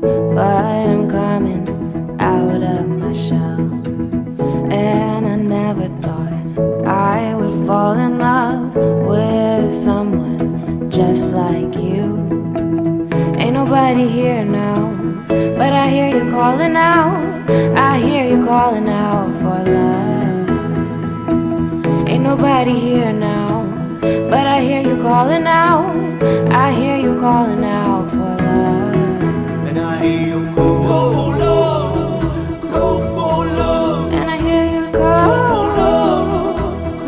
but I'm coming out of my shell. And I never thought I would fall in love with someone just like you. Ain't nobody here now, but I hear you calling out. I hear you calling out for love. Ain't nobody here now, but I hear you calling out. I hear you calling out for love. And I hear you call for love, call for love. And I hear you call,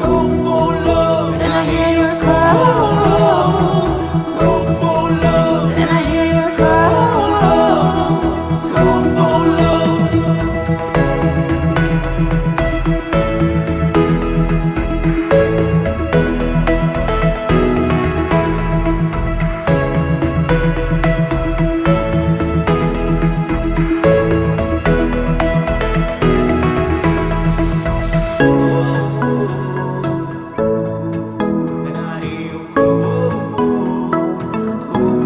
Call for love. and I hear you call, Call for love. and I hear you call. Call for love. And I hear you call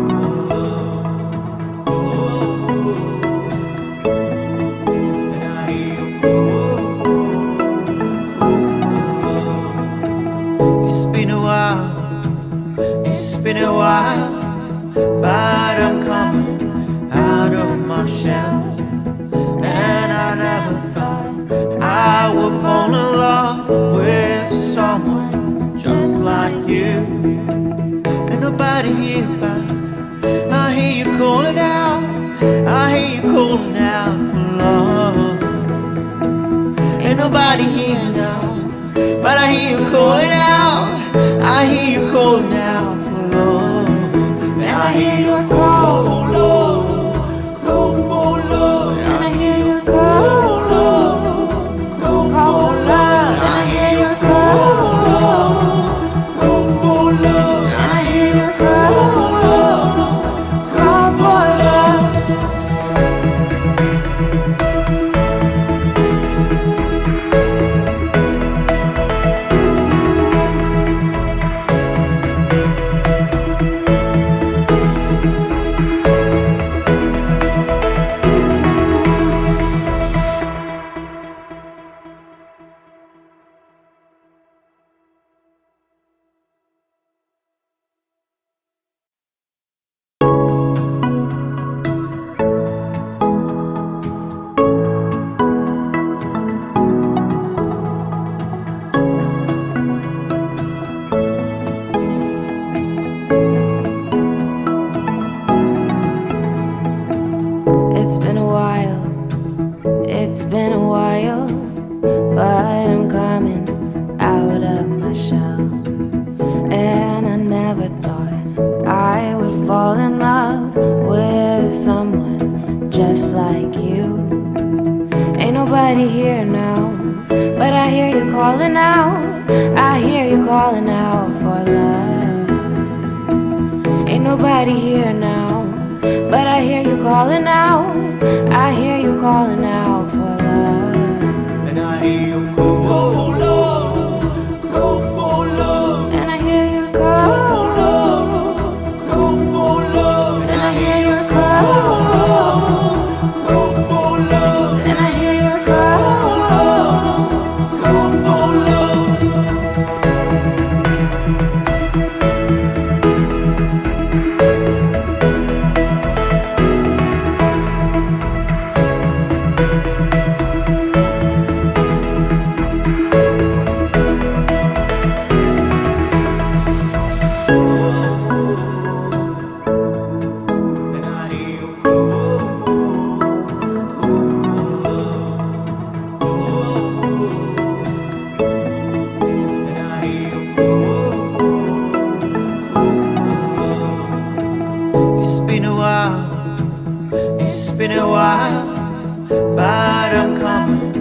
for love. And I hear you call for love. It's been a while, it's been a while, but I'm coming out of my shell. And I never thought I would fall in love with someone just like you. Ain't nobody here, but I hear you calling out. I hear you calling out for love. Ain't nobody here now, but I hear you calling out. I hear you calling out for love. And I hear you call for love, call for love. And I hear you call, Call call for love. And I hear you call, Call for love. and I hear you call, call for love. It's been a while, it's been a while, but I'm coming out of my shell. And I never thought I would fall in love with someone just like you. Ain't nobody here now, but I hear you calling out. I hear you calling out for love. Ain't nobody here now, but I hear you calling out. I hear you calling out for love. And I hear you call for love, call for love. And I hear you call, Call for love. and I hear you call, Call for love. and I hear you call. Call for love. And I hear you call for love. And I hear you call for love. It's been a while, it's been a while, but I'm coming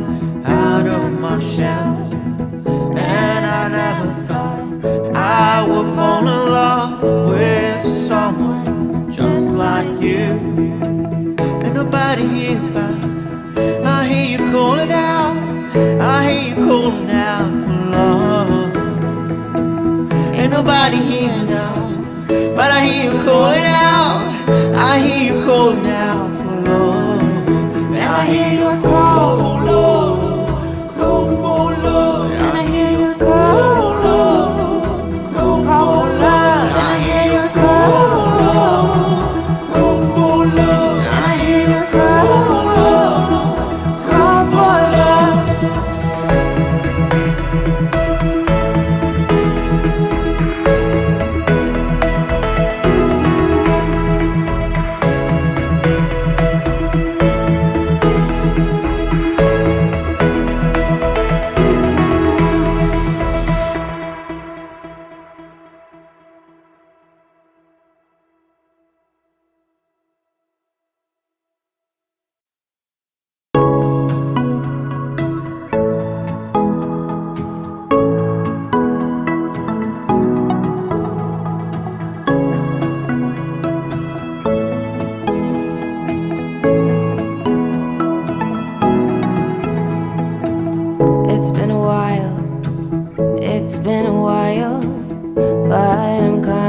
out of my shell. And I never thought I would fall in love with someone just like you. Ain't nobody here, but I hear you calling out. I hear you calling out for love. Ain't nobody here now, but I hear you calling out. I hear you calling out for It's been a while, but I'm coming